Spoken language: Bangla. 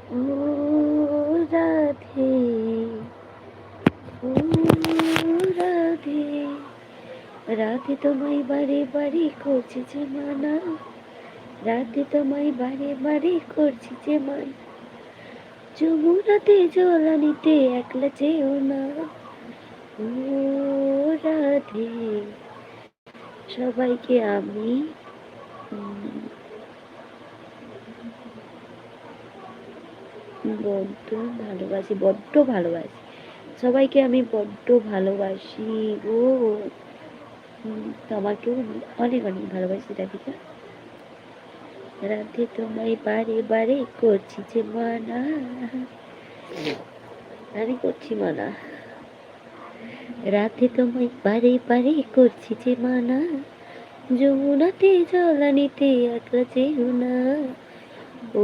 ও রাধে, ও রাধে, রাধে তোমায় বারে বারে করছি যে মানা, রাধে তোমায় বারে বারে করছি যে মানা, যমুনাতে জল আনিতে একলা যেও না। ও রাধে, সবাইকে আমি বড্ড ভালোবাসি, বড্ড ভালোবাসি, সবাইকে আমি বড্ড ভালোবাসি গো। তোমাকেও অনেক অনেক ভালোবাসি রাধিকা। রাধে তোমায় বারে বারে করছি যে মানা, আমি করছি মানা, রাধে তোমায় বারে বারে করছি যে মানা, যমুনাতে জল আনিতে একলা যেও না। ও